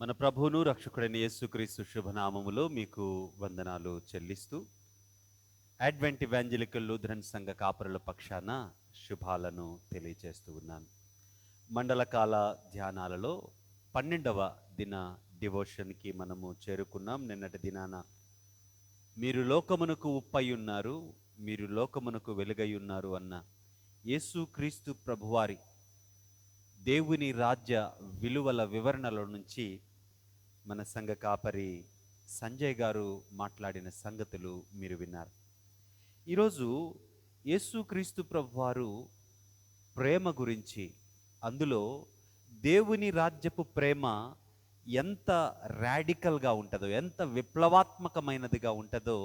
మన ప్రభువును రక్షకుడైన యేసుక్రీస్తు శుభనామములో మీకు వందనాలు చెల్లిస్తూ అడ్వెంట్ ఇవాంజలికల్ లూథరన్ సంఘ కాపరుల పక్షాన శుభాలను తెలియజేస్తూ ఉన్నాను. మండలకాల ధ్యానాలలో 12వ దిన డివోషన్కి మనము చేరుకున్నాం. నిన్నటి దినాన మీరు లోకమునకు ఉప్పై ఉన్నారు, మీరు లోకమునకు వెలుగై ఉన్నారు అన్న యేసుక్రీస్తు ప్రభువారి దేవుని రాజ్య విలువల వివరణలో నుంచి మన సంఘ కాపరి సంజయ్ గారు మాట్లాడిన సంగతులు మీరు విన్నారు. ఈరోజు యేసుక్రీస్తు ప్రభువారు ప్రేమ గురించి, అందులో దేవుని రాజ్యపు ప్రేమ ఎంత రాడికల్గా ఉంటుందో, ఎంత విప్లవాత్మకమైనదిగా ఉంటుందో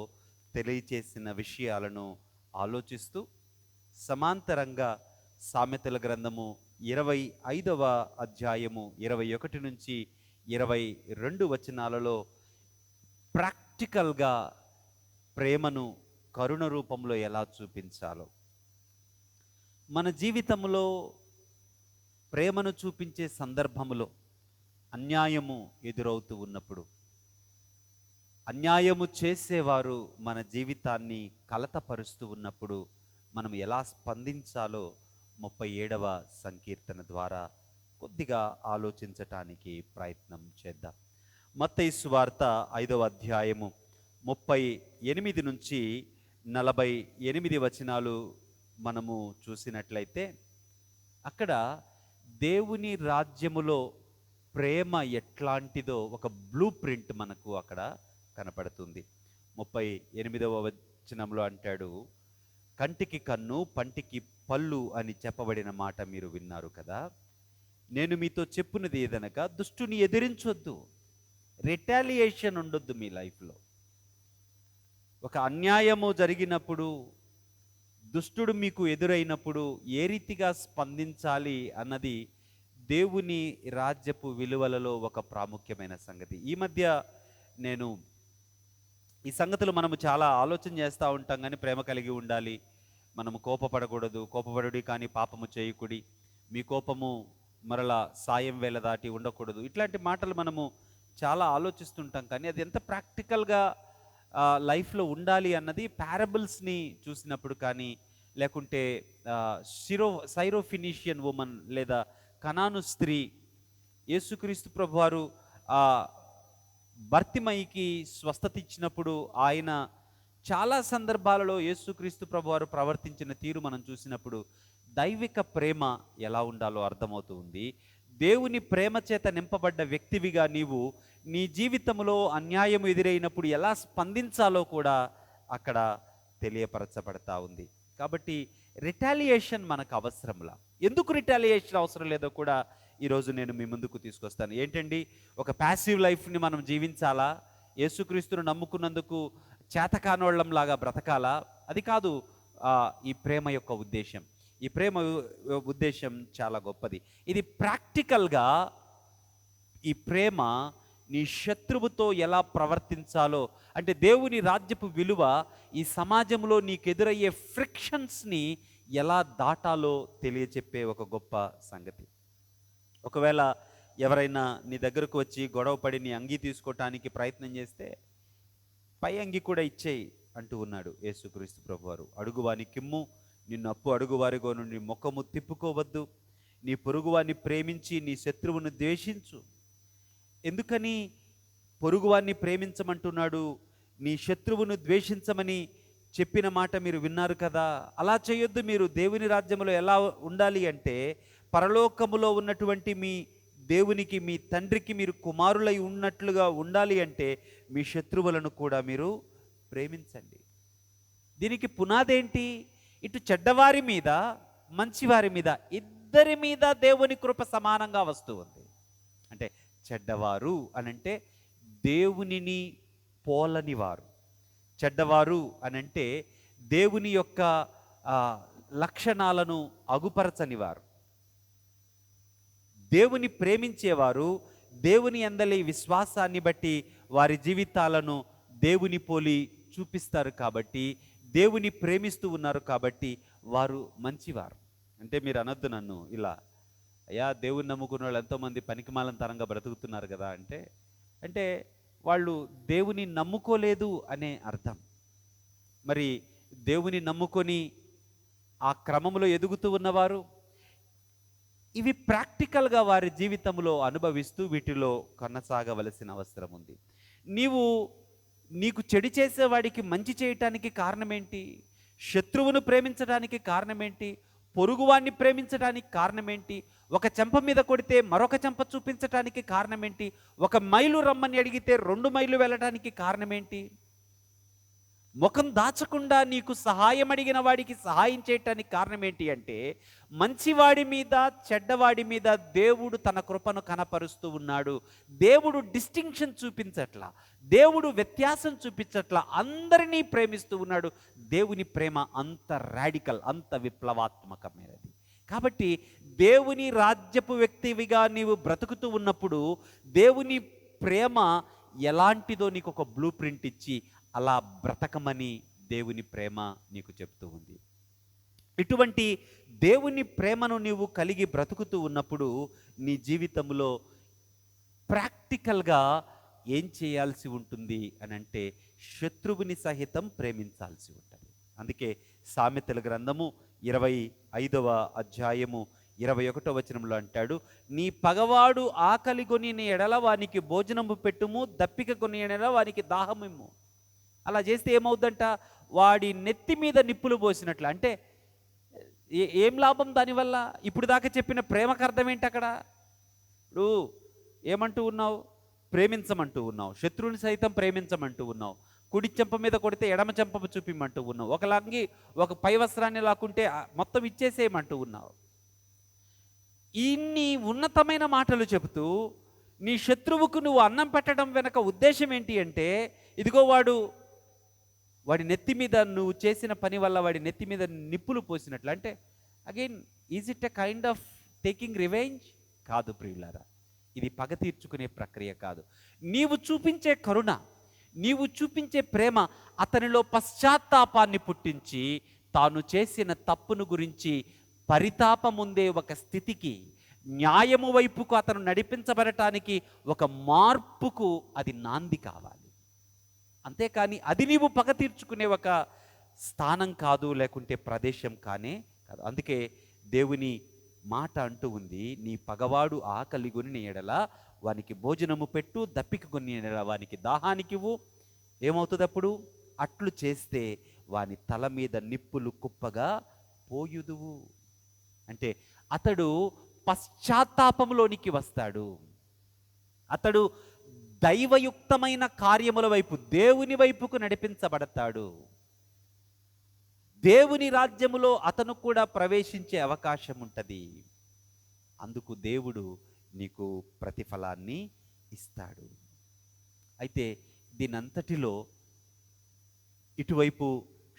తెలియచేసిన విషయాలను ఆలోచిస్తూ సమాంతరంగా సామెతల గ్రంథము 25వ అధ్యాయము 21 నుంచి 22 వచనాలలో ప్రాక్టికల్గా ప్రేమను కరుణ రూపంలో ఎలా చూపించాలో, మన జీవితంలో ప్రేమను చూపించే సందర్భములో అన్యాయము ఎదురవుతూ ఉన్నప్పుడు, అన్యాయము చేసేవారు మన జీవితాన్ని కలతపరుస్తూ ఉన్నప్పుడు మనం ఎలా స్పందించాలో 37వ సంకీర్తన ద్వారా కొద్దిగా ఆలోచించటానికి ప్రయత్నం చేద్దాం. మత్తయి సువార్త 5వ అధ్యాయము 38 నుంచి 48 వచనాలు మనము చూసినట్లయితే, అక్కడ దేవుని రాజ్యములో ప్రేమ ఎట్లాంటిదో ఒక బ్లూ ప్రింట్ మనకు అక్కడ కనపడుతుంది. 38వ వచనంలో అంటాడు, కంటికి కన్ను పంటికి పళ్ళు అని చెప్పబడిన మాట మీరు విన్నారు కదా. నేను మీతో చెప్పున్నది ఏదనగా, దుష్టుని ఎదిరించొద్దు, రిటాలియేషన్ ఉండొద్దు మీ లైఫ్లో. ఒక అన్యాయము జరిగినప్పుడు, దుష్టుడు మీకు ఎదురైనప్పుడు ఏ రీతిగా స్పందించాలి అన్నది దేవుని రాజ్యపు విలువలలో ఒక ప్రాముఖ్యమైన సంగతి. ఈ మధ్య నేను ఈ సంగతులు మనము చాలా ఆలోచన చేస్తూ ఉంటాం, కానీ ప్రేమ కలిగి ఉండాలి, మనము కోపపడకూడదు, కోపపడుడి కానీ పాపము చేయకుడి, మీ కోపము మరలా సాయం వేళ దాటి ఉండకూడదు, ఇట్లాంటి మాటలు మనము చాలా ఆలోచిస్తుంటాం. కానీ అది ఎంత ప్రాక్టికల్గా లైఫ్లో ఉండాలి అన్నది పారబుల్స్ని చూసినప్పుడు కానీ, లేకుంటే సైరోఫినీషియన్ ఉమెన్ లేదా కనాను స్త్రీ, యేసుక్రీస్తు ప్రభువారు బర్తిమయికి స్వస్థత ఇచ్చినప్పుడు ఆయన చాలా సందర్భాలలో యేసుక్రీస్తు ప్రభువారు ప్రవర్తించిన తీరు మనం చూసినప్పుడు దైవిక ప్రేమ ఎలా ఉండాలో అర్థమవుతూ ఉంది. దేవుని ప్రేమ చేత నింపబడ్డ వ్యక్తివిగా నీవు నీ జీవితంలో అన్యాయం ఎదురైనప్పుడు ఎలా స్పందించాలో కూడా అక్కడ తెలియపరచబడతా ఉంది. కాబట్టి రిటాలియేషన్ మనకు అవసరంలా. ఎందుకు రిటాలియేషన్ అవసరం లేదో కూడా ఈరోజు నేను మీ ముందుకు తీసుకొస్తాను. ఏంటండి, ఒక ప్యాసివ్ లైఫ్ని మనం జీవించాలా? యేసుక్రీస్తును నమ్ముకున్నందుకు చేతకానోళ్ళంలాగా బ్రతకాలా? అది కాదు ఈ ప్రేమ యొక్క ఉద్దేశం. ఈ ప్రేమ ఉద్దేశం చాలా గొప్పది. ఇది ప్రాక్టికల్గా ఈ ప్రేమ నీ శత్రువుతో ఎలా ప్రవర్తించాలో, అంటే దేవుని రాజ్యపు విలువ ఈ సమాజంలో నీకు ఎదురయ్యే ఫ్రిక్షన్స్ని ఎలా దాటాలో తెలియచెప్పే ఒక గొప్ప సంగతి. ఒకవేళ ఎవరైనా నీ దగ్గరకు వచ్చి గొడవపడి నీ అంగీ తీసుకోవటానికి ప్రయత్నం చేస్తే, పై అంగి కూడా ఇచ్చేయి అంటూ ఉన్నాడు యేసుక్రీస్తు ప్రభువారు. అడుగువాని కిమ్ము, నిన్ను అప్పు అడుగువారిగో నుండి ముఖము తిప్పుకోవద్దు, నీ పొరుగువాన్ని ప్రేమించి నీ శత్రువును ద్వేషించు. ఎందుకని పొరుగువాన్ని ప్రేమించమంటున్నాడు? నీ శత్రువును ద్వేషించమని చెప్పిన మాట మీరు విన్నారు కదా. అలా చేయొద్దు. మీరు దేవుని రాజ్యంలో ఎలా ఉండాలి అంటే, పరలోకములో ఉన్నటువంటి మీ దేవునికి, మీ తండ్రికి మీరు కుమారులై ఉన్నట్లుగా ఉండాలి అంటే మీ శత్రువులను కూడా మీరు ప్రేమించండి. దీనికి పునాదేంటి? ఇటు చెడ్డవారి మీద మంచివారి మీద ఇద్దరి మీద దేవుని కృప సమానంగా వస్తూ ఉంది. అంటే చెడ్డవారు అనంటే దేవునిని పోలని వారు, చెడ్డవారు అనంటే దేవుని యొక్క లక్షణాలను అగుపరచని వారు. దేవుని ప్రేమించేవారు దేవుని యందలి విశ్వాసాన్ని బట్టి వారి జీవితాలను దేవుని పోలి చూపిస్తారు. కాబట్టి దేవుని ప్రేమిస్తూ ఉన్నారు కాబట్టి వారు మంచివారు. అంటే మీరు అనొద్దు నన్ను ఇలా, అయ్యా దేవుని నమ్ముకున్న వాళ్ళు ఎంతోమంది పనికిమాలిన తరంగా బ్రతుకుతున్నారు కదా అంటే, అంటే వాళ్ళు దేవుని నమ్ముకోలేదు అనే అర్థం. మరి దేవుని నమ్ముకొని ఆ క్రమంలో ఎదుగుతూ ఉన్నవారు ఇవి ప్రాక్టికల్గా వారి జీవితంలో అనుభవిస్తూ వీటిలో కొనసాగవలసిన అవసరం ఉంది. నీకు చెడు చేసేవాడికి మంచి చేయటానికి కారణమేంటి? శత్రువును ప్రేమించడానికి కారణమేంటి? పొరుగువాన్ని ప్రేమించడానికి కారణమేంటి? ఒక చెంప మీద కొడితే మరొక చెంప చూపించటానికి కారణమేంటి? ఒక మైలు రమ్మని అడిగితే 2 మైళ్ళు వెళ్ళడానికి కారణమేంటి? ముఖం దాచకుండా నీకు సహాయం అడిగిన వాడికి సహాయం చేయటానికి కారణం ఏంటి అంటే, మంచివాడి మీద చెడ్డవాడి మీద దేవుడు తన కృపను కనపరుస్తూ ఉన్నాడు. దేవుడు డిస్టింక్షన్ చూపించట్లా, దేవుడు వ్యత్యాసం చూపించట్లా, అందరినీ ప్రేమిస్తూ ఉన్నాడు. దేవుని ప్రేమ అంత రాడికల్, అంత విప్లవాత్మకమైనది. కాబట్టి దేవుని రాజ్యపు వ్యక్తివిగా నీవు బ్రతుకుతూ ఉన్నప్పుడు దేవుని ప్రేమ ఎలాంటిదో నీకు ఒక బ్లూ ప్రింట్ ఇచ్చి అలా బ్రతకమని దేవుని ప్రేమ నీకు చెప్తూ ఉంది. ఇటువంటి దేవుని ప్రేమను నీవు కలిగి బ్రతుకుతూ ఉన్నప్పుడు నీ జీవితంలో ప్రాక్టికల్గా ఏం చేయాల్సి ఉంటుంది అని అంటే, శత్రువుని సహితం ప్రేమించాల్సి ఉంటుంది. అందుకే సామెతల గ్రంథము 25వ అధ్యాయము 21వ వచనంలో అంటాడు, నీ పగవాడు ఆకలి కొని నీ ఎడల వానికి భోజనము పెట్టుము, దప్పిక కొని ఎడల వానికి దాహమిమ్ము. అలా చేస్తే ఏమవుద్దంట? వాడి నెత్తి మీద నిప్పులు పోసినట్లు. అంటే ఏం లాభం దానివల్ల? ఇప్పుడు దాకా చెప్పిన ప్రేమకు అర్థం ఏంటి అక్కడ? ఇప్పుడు ఏమంటూ ఉన్నావు? ప్రేమించమంటూ ఉన్నావు, శత్రువుని సైతం ప్రేమించమంటూ ఉన్నావు, కుడి చెంప మీద కొడితే ఎడమ చెంప చూపిమంటూ ఉన్నావు, ఒక లంగి ఒక పై వస్త్రాన్ని లాక్కుంటే మొత్తం ఇచ్చేసేయమంటూ ఉన్నావు. ఇన్ని ఉన్నతమైన మాటలు చెబుతూ నీ శత్రువుకు నువ్వు అన్నం పెట్టడం వెనక ఉద్దేశం ఏంటి అంటే, ఇదిగో వాడి నెత్తి మీద నువ్వు చేసిన పని వల్ల వాడి నెత్తి మీద నిప్పులు పోసినట్లు. అంటే again, is it a kind of taking revenge? కాదు ప్రియులారా, ఇది పగ తీర్చుకునే ప్రక్రియ కాదు. నీవు చూపించే కరుణ, నీవు చూపించే ప్రేమ అతనిలో పశ్చాత్తాపాన్ని పుట్టించి తాను చేసిన తప్పును గురించి పరితాపముందే ఒక స్థితికి, న్యాయము వైపుకు అతను నడిపించబడటానికి ఒక మార్పుకు అది నాంది కావాలి. అంతేకాని అది నీవు పగ తీర్చుకునే ఒక స్థానం కాదు, లేకుంటే ప్రదేశం కానే కాదు. అందుకే దేవుని మాట అంటూ ఉంది, నీ పగవాడు ఆకలి కొని నీ ఎడల వానికి భోజనము పెట్టు, దప్పిక కొని ఎడల వానికి దాహానికివ్వు. ఏమవుతుంది అప్పుడు? అట్లు చేస్తే వాని తల మీద నిప్పులు కుప్పగా పోయుదువు. అంటే అతడు పశ్చాత్తాపంలోనికి వస్తాడు. అతడు దైవయుక్తమైన కార్యముల వైపు, దేవుని వైపుకు నడిపించబడతాడు. దేవుని రాజ్యములో అతను కూడా ప్రవేశించే అవకాశం ఉంటుంది. అందుకు దేవుడు నీకు ప్రతిఫలాన్ని ఇస్తాడు. అయితే దీనంతటిలో ఇటువైపు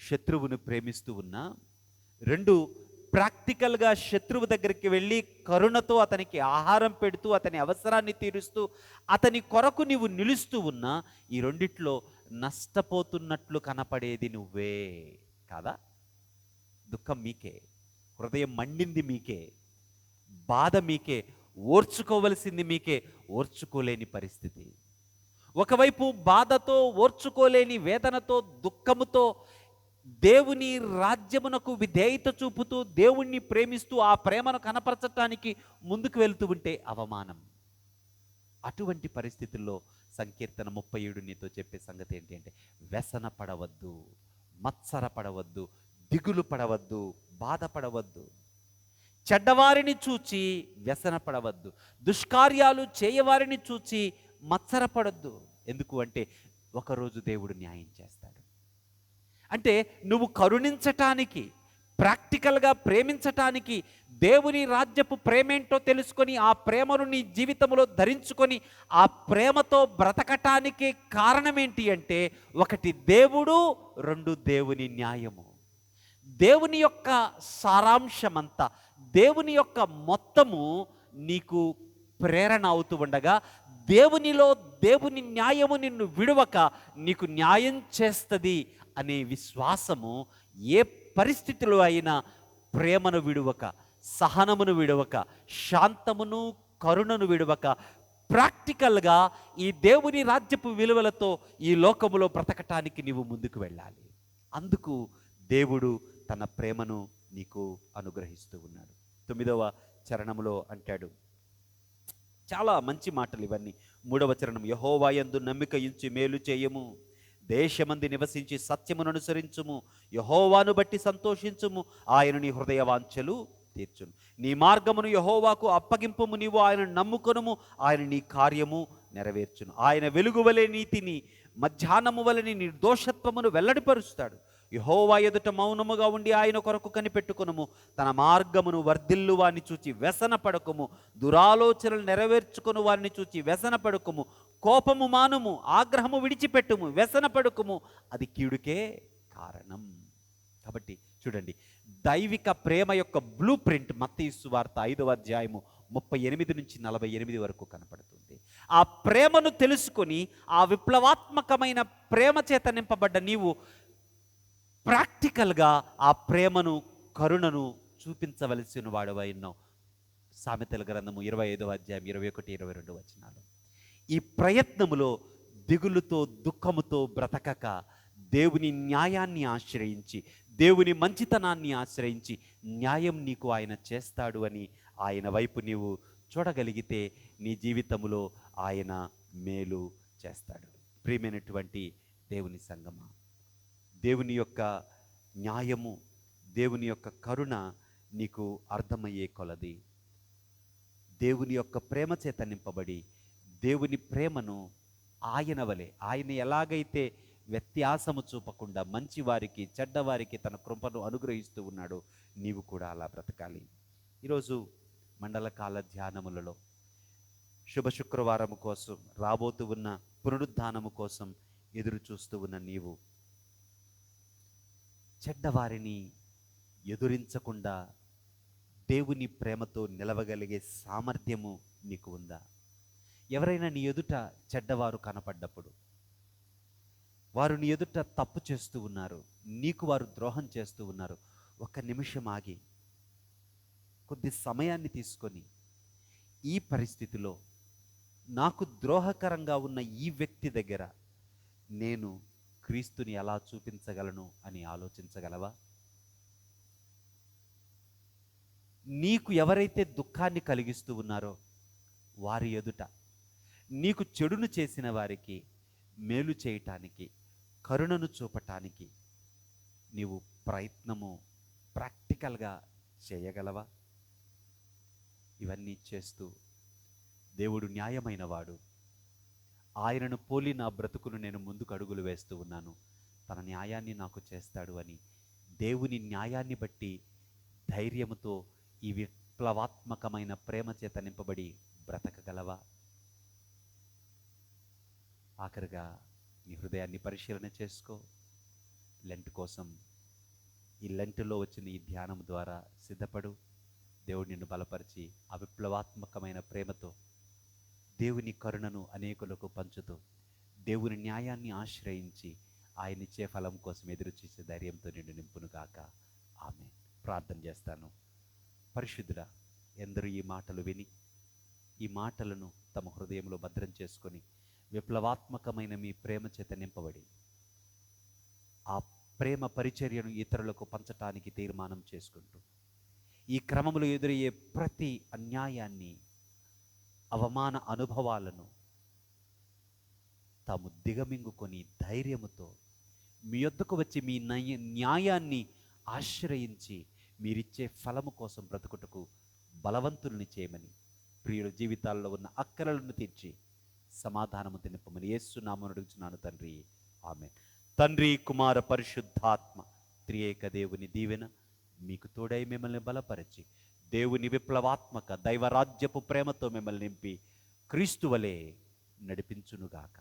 శత్రువును ప్రేమిస్తూ ఉన్నా, 2 ప్రాక్టికల్గా శత్రువు దగ్గరికి వెళ్ళి కరుణతో అతనికి ఆహారం పెడుతూ, అతని అవసరాన్ని తీరుస్తూ, అతని కొరకు నీవు నిలుస్తూ ఉన్నా, ఈ రెండిట్లో నష్టపోతున్నట్లు కనపడేది నువ్వే కాదా? దుఃఖం మీకే, హృదయం మండింది మీకే, బాధ మీకే, ఓర్చుకోవలసింది మీకే, ఓర్చుకోలేని పరిస్థితి. ఒకవైపు బాధతో, ఓర్చుకోలేని వేదనతో, దుఃఖముతో దేవుని రాజ్యమునకు విధేయత చూపుతూ, దేవుణ్ణి ప్రేమిస్తూ ఆ ప్రేమను కనపరచటానికి ముందుకు వెళ్తూ ఉంటే అవమానం. అటువంటి పరిస్థితుల్లో సంకీర్తన 37 నీతో చెప్పే సంగతి ఏంటి అంటే, వ్యసన పడవద్దు, మత్సర పడవద్దు, దిగులు పడవద్దు, బాధపడవద్దు, చెడ్డవారిని చూచి వ్యసన పడవద్దు, దుష్కార్యాలు చేయవారిని చూచి మత్సరపడద్దు. ఎందుకు అంటే ఒకరోజు దేవుడు న్యాయం చేస్తాడు. అంటే నువ్వు కరుణించటానికి, ప్రాక్టికల్గా ప్రేమించటానికి, దేవుని రాజ్యపు ప్రేమేంటో తెలుసుకొని ఆ ప్రేమను నీ జీవితంలో ధరించుకొని ఆ ప్రేమతో బ్రతకటానికి కారణం ఏంటి అంటే, 1 దేవుడు, 2 దేవుని న్యాయము. దేవుని యొక్క సారాంశమంతా, దేవుని యొక్క మొత్తము నీకు ప్రేరణ అవుతూ ఉండగా, దేవునిలో దేవుని న్యాయము నిన్ను విడువక నీకు న్యాయం చేస్తుంది అనే విశ్వాసము ఏ పరిస్థితిలో అయినా ప్రేమను విడువక, సహనమును విడవక, శాంతమును కరుణను విడవక, ప్రాక్టికల్గా ఈ దేవుని రాజ్యపు విలువలతో ఈ లోకములో బ్రతకటానికి నీవు ముందుకు వెళ్ళాలి. అందుకు దేవుడు తన ప్రేమను నీకు అనుగ్రహిస్తూ ఉన్నాడు. 9వ చరణములో అంటాడు, చాలా మంచి మాటలు ఇవన్నీ. 3వ చరణం, యెహోవా యందు నమ్మిక ఉంచి మేలు చేయము, దేశమంది నివసించి సత్యమును అనుసరించుము, యెహోవాను బట్టి సంతోషించుము, ఆయన నీ హృదయ వాంఛలు తీర్చును. నీ మార్గమును యెహోవాకు అప్పగింపుము, నీవు ఆయన నమ్ముకొనుము, ఆయన నీ కార్యము నెరవేర్చును. ఆయన వెలుగు వలె నీతిని, మధ్యాహ్నము వలె నీ నిర్దోషత్వమును వెల్లడిపరుస్తాడు. యెహోవా ఎదుట మౌనముగా ఉండి ఆయన కొరకు కనిపెట్టుకొనుము, తన మార్గమును వర్ధిల్లు వారిని చూచి వ్యసన పడకుము, దురాలోచనలు నెరవేర్చుకుని వారిని చూచి వ్యసన పడకుము, కోపము మానుము, ఆగ్రహము విడిచిపెట్టుము, వ్యసన పడకుము, అది కీడుకే కారణం. కాబట్టి చూడండి, దైవిక ప్రేమ యొక్క బ్లూ ప్రింట్ మత్తయి సువార్త 5వ అధ్యాయము 38 నుంచి 48 వరకు కనపడుతుంది. ఆ ప్రేమను తెలుసుకొని, ఆ విప్లవాత్మకమైన ప్రేమ చేత నింపబడ్డ నీవు ప్రాక్టికల్గా ఆ ప్రేమను, కరుణను చూపించవలసిన వాడవై ఉన్నావు. సామెతల గ్రంథము 25వ అధ్యాయం 21, 22 వచనాలు. ఈ ప్రయత్నములో దిగులుతో, దుఃఖముతో బ్రతకక, దేవుని న్యాయాన్ని ఆశ్రయించి, దేవుని మంచితనాన్ని ఆశ్రయించి, న్యాయం నీకు ఆయన చేస్తాడు అని ఆయన వైపు నీవు చూడగలిగితే నీ జీవితంలో ఆయన మేలు చేస్తాడు. ప్రియమైనటువంటి దేవుని సంగమా, దేవుని యొక్క న్యాయము, దేవుని యొక్క కరుణ నీకు అర్థమయ్యే కొలది దేవుని యొక్క ప్రేమ చేత నింపబడి, దేవుని ప్రేమను ఆయన వలె, ఆయన ఎలాగైతే వ్యత్యాసము చూపకుండా మంచివారికి చెడ్డవారికి తన కృపను అనుగ్రహిస్తూ ఉన్నాడో నీవు కూడా అలా బ్రతకాలి. ఈరోజు మండలకాల ధ్యానములలో శుభ శుక్రవారము కోసం, రాబోతూ ఉన్న పునరుద్ధానము కోసం ఎదురు చూస్తూ ఉన్న నీవు చెడ్డవారిని ఎదురించకుండా దేవుని ప్రేమతో నిలవగలిగే సామర్థ్యము నీకు ఉందా? ఎవరైనా నీ ఎదుట చెడ్డవారు కనపడ్డప్పుడు, వారు నీ ఎదుట తప్పు చేస్తూ ఉన్నారు, నీకు వారు ద్రోహం చేస్తూ ఉన్నారు, ఒక్క నిమిషం ఆగి, కొద్ది సమయాన్ని తీసుకొని, ఈ పరిస్థితిలో నాకు ద్రోహకరంగా ఉన్న ఈ వ్యక్తి దగ్గర నేను క్రీస్తుని ఎలా చూపించగలను అని ఆలోచించగలవా? నీకు ఎవరైతే దుఃఖాన్ని కలిగిస్తూ ఉన్నారో వారి ఎదుట నీకు చెడును చేసిన వారికి మేలు చేయటానికి, కరుణను చూపటానికి నీవు ప్రయత్నము ప్రాక్టికల్గా చేయగలవా? ఇవన్నీ చేస్తూ దేవుడు న్యాయమైన వాడు, ఆయనను పోలి నా బ్రతుకును నేను ముందుకు అడుగులు వేస్తూ ఉన్నాను, తన న్యాయాన్ని నాకు చేస్తాడు అని దేవుని న్యాయాన్ని బట్టి ధైర్యముతో ఈ విప్లవాత్మకమైన ప్రేమ చేత నింపబడి బ్రతకగలవా? ఆఖరిగా నీ హృదయాన్ని పరిశీలన చేసుకో. లెంట్ కోసం, ఈ లెంటులో వచ్చిన ఈ ధ్యానం ద్వారా సిద్ధపడు. దేవుడు నిన్ను బలపరిచి ఆ విప్లవాత్మకమైన ప్రేమతో దేవుని కరుణను అనేకులకు పంచుతూ, దేవుని న్యాయాన్ని ఆశ్రయించి ఆయనిచ్చే ఫలం కోసం ఎదురు చూసే ధైర్యంతో నిన్ను నింపునుగాక. ఆమేన్. ప్రార్థన చేస్తాను. పరిశుద్ధుడా, ఎందరూ ఈ మాటలు విని ఈ మాటలను తమ హృదయంలో భద్రం చేసుకొని విప్లవాత్మకమైన మీ ప్రేమ చేత నింపబడి ఆ ప్రేమ పరిచర్యను ఇతరులకు పంచటానికి తీర్మానం చేసుకుంటూ, ఈ క్రమంలో ఎదురయ్యే ప్రతి అన్యాయాన్ని, అవమాన అనుభవాలను తాము దిగమింగుకొని ధైర్యముతో మీ యొద్దకు వచ్చి మీ న్యాయాన్ని ఆశ్రయించి మీరిచ్చే ఫలము కోసం బ్రతుకుటకు బలవంతుల్ని చేయమని, ప్రియుల జీవితాల్లో ఉన్న అక్కరలను తీర్చి సమాధానము తినిపమని యేసు నామమున అడుగుచున్నాను తండ్రి. ఆమేన్. తండ్రి, కుమార, పరిశుద్ధాత్మ త్రియేక దేవుని దీవెన మీకు తోడై మిమ్మల్ని బలపరిచి, దేవుని విప్లవాత్మక దైవరాజ్యపు ప్రేమతో మిమ్మల్ని నింపి క్రీస్తు వలె నడిపించునుగాక.